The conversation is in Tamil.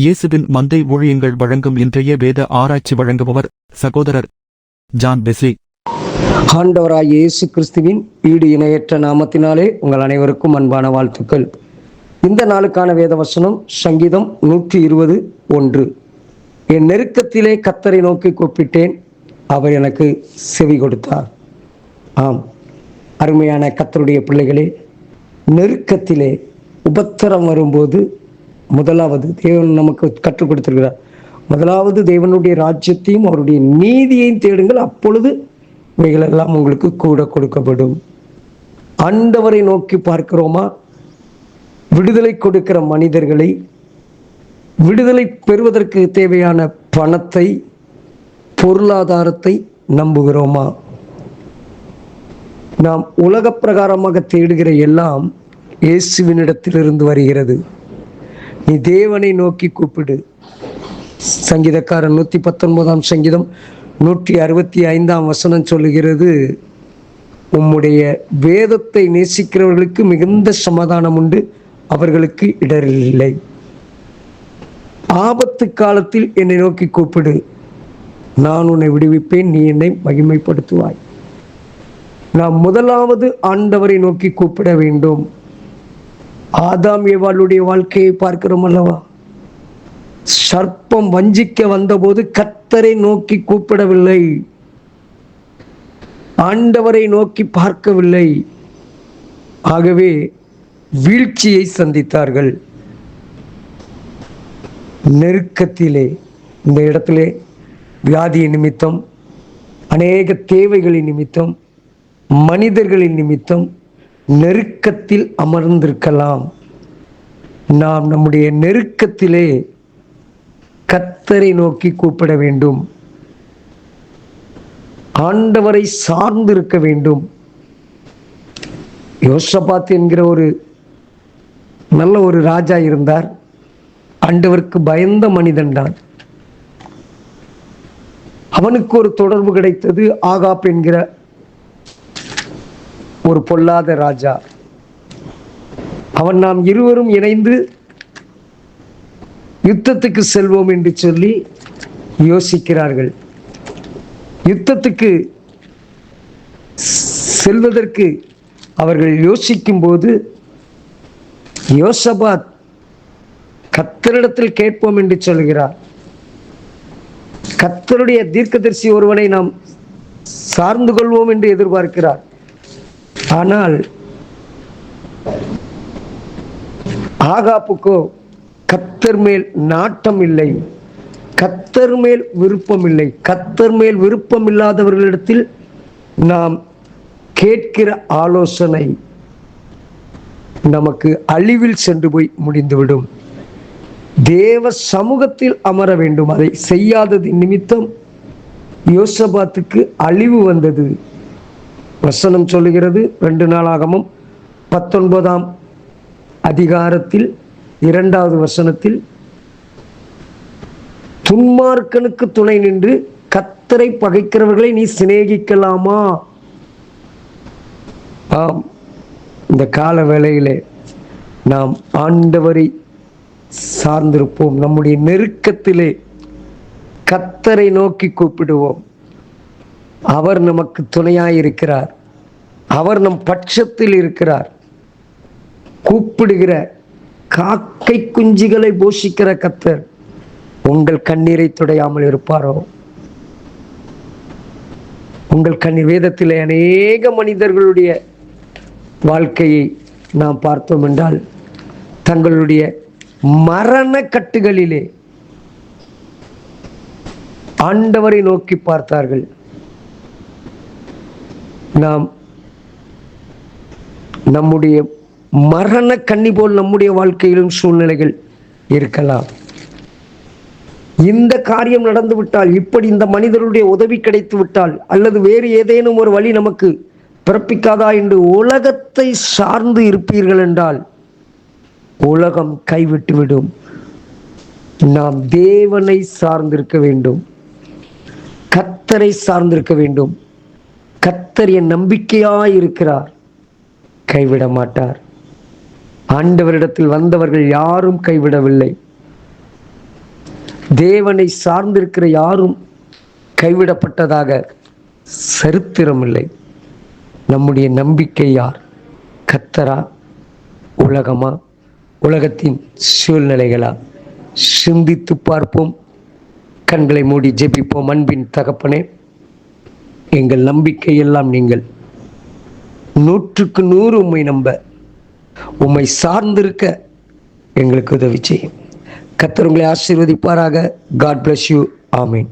இயேசுவின் மந்தை ஊழியங்கள் வழங்கும் இன்றைய வேத ஆராய்ச்சி வழங்குபவர் சகோதரர் ஜான் பெஸ்லி. ஆண்டவராய் இயேசு கிறிஸ்துவின் ஈடு இணையற்ற நாமத்தினாலே உங்கள் அனைவருக்கும் அன்பான வாழ்த்துக்கள். இந்த நாளுக்கான வேத வசனம் சங்கீதம் 120:1. என் நெருக்கத்திலே கர்த்தரை நோக்கி கூப்பிட்டேன், அவர் எனக்கு செவி கொடுத்தார். ஆம், அருமையான கர்த்தருடைய பிள்ளைகளே, நெருக்கத்திலே உபத்திரம் வரும்போது முதலாவது தேவன் நமக்கு கற்றுக் கொடுத்திருக்கிறார். முதலாவது தேவனுடைய ராஜ்யத்தையும் அவருடைய நீதியையும் தேடுங்கள், அப்பொழுது இவைகளெல்லாம் உங்களுக்கு கூட கொடுக்கப்படும். ஆண்டவரை நோக்கி பார்க்கிறோமா? விடுதலை கொடுக்கிற மனிதர்களை, விடுதலை பெறுவதற்கு தேவையான பணத்தை, பொருளாதாரத்தை நம்புகிறோமா? நாம் உலக பிரகாரமாக தேடுகிற எல்லாம் இயேசுவினிடத்திலிருந்து வருகிறது. நீ தேவனை நோக்கி கூப்பிடு. சங்கீதக்காரன் 119 சங்கீதம் 165 சொல்லுகிறது, உம்முடைய வேதத்தை நேசிக்கிறவர்களுக்கு மிகுந்த சமாதானம் உண்டு, அவர்களுக்கு இடரில்லை. ஆபத்து காலத்தில் என்னை நோக்கி கூப்பிடு, நான் உன்னை விடுவிப்பேன், நீ என்னை மகிமைப்படுத்துவாய். நாம் முதலாவது ஆண்டவரை நோக்கி கூப்பிட வேண்டும். ஆதாம் ஏவாளுடைய வாழ்க்கையை பார்க்கிறோம் அல்லவா? சர்ப்பம் வஞ்சிக்க வந்தபோது கர்த்தரை நோக்கி கூப்பிடவில்லை, ஆண்டவரை நோக்கி பார்க்கவில்லை. ஆகவே வீழ்ச்சியை சந்தித்தார்கள். நெருக்கத்திலே, இந்த இடத்திலே வியாதியின் நிமித்தம், அநேக தேவைகளின் நிமித்தம், மனிதர்களின் நிமித்தம் நெருக்கத்தில் அமர்ந்திருக்கலாம். நாம் நம்முடைய நெருக்கத்திலே கர்த்தரை நோக்கி கூப்பிட வேண்டும், ஆண்டவரை சார்ந்திருக்க வேண்டும். யோசபாத் என்கிற ஒரு நல்ல ஒரு ராஜா இருந்தார். ஆண்டவருக்கு பயந்த மனிதன் தான். அவனுக்கு ஒரு தொடர்பு கிடைத்தது. ஆகாப் என்கிற ஒரு பொல்லாத ராஜா. அவன் நாம் இருவரும் இணைந்து யுத்தத்துக்கு செல்வோம் என்று சொல்லி யோசிக்கிறார்கள். யுத்தத்துக்கு செல்வதற்கு அவர்கள் யோசிக்கும் போது யோசபாத் கர்த்தரிடத்தில் கேட்போம் என்று சொல்கிறார். கர்த்தருடைய தீர்க்கதரிசி ஒருவனை நாம் சார்ந்து கொள்வோம் என்று எதிர்பார்க்கிறார். ஆனால் ஆகாப்புக்கோ கர்த்தர் மேல் நாட்டம் இல்லை, கர்த்தர் மேல் விருப்பம் இல்லை. கர்த்தர் மேல் விருப்பம் இல்லாதவர்களிடத்தில் நாம் கேட்கிற ஆலோசனை நமக்கு அழிவில் சென்று போய் முடிந்துவிடும். தேவ சமூகத்தில் அமர வேண்டும். அதை செய்யாதது நிமித்தம் யோசபாத்துக்கு அழிவு வந்தது. வசனம் சொல்லுகிறது, 2 நாளாகமம் 19 2 துன்மார்க்கனுக்கு துணை நின்று கர்த்தரை பகைக்கிறவர்களை நீ சிநேகிக்கலாமா? ஆம், இந்த கால வேளையிலே நாம் ஆண்டவரை சார்ந்திருப்போம். நம்முடைய நெருக்கத்திலே கர்த்தரை நோக்கி கூப்பிடுவோம். அவர் நமக்கு துணையாயிருக்கிறார். அவர் நம் பட்சத்தில் இருக்கிறார். கூப்பிடுகிற காக்கை குஞ்சுகளை போஷிக்கிற கர்த்தர் உங்கள் கண்ணீரை துடையாமல் இருப்பாரோ? உங்கள் கண்ணீர், வேதத்திலே அநேக மனிதர்களுடைய வாழ்க்கையை நாம் பார்த்தோம் என்றால் தங்களுடைய மரண கட்டுகளிலே ஆண்டவரை நோக்கி பார்த்தார்கள். நாம் நம்முடைய மரண கண்ணி போல் நம்முடைய வாழ்க்கையிலும் சூழ்நிலைகள் இருக்கலாம். இந்த காரியம் நடந்து விட்டால், இப்படி இந்த மனிதருடைய உதவி கிடைத்து விட்டால், அல்லது வேறு ஏதேனும் ஒரு வழி நமக்கு பிறப்பிக்காதா என்று உலகத்தை சார்ந்து இருப்பீர்கள் என்றால் உலகம் கைவிட்டுவிடும். நாம் தேவனை சார்ந்திருக்க வேண்டும், கர்த்தரை சார்ந்திருக்க வேண்டும். கர்த்தர் என் நம்பிக்கையாய் இருக்கிறார், கைவிட மாட்டார். ஆண்டவரிடத்தில் வந்தவர்கள் யாரும் கைவிடவில்லை. தேவனை சார்ந்திருக்கிற யாரும் கைவிடப்பட்டதாக சரித்திரமில்லை. நம்முடைய நம்பிக்கை யார்? கர்த்தரா? உலகமா? உலகத்தின் சூழ்நிலைகளா? சிந்தித்து பார்ப்போம். கண்களை மூடி ஜெபிப்போம். அன்பின் தகப்பனே, எங்கள் நம்பிக்கை எல்லாம் நீங்கள். 100க்கு 100 உம்மை நம்ப, உம்மை சார்ந்திருக்க எங்களுக்கு உதவி செய்யும். கர்த்தர் உங்களை ஆசீர்வதிப்பாராக. God bless you. ஆமீன்.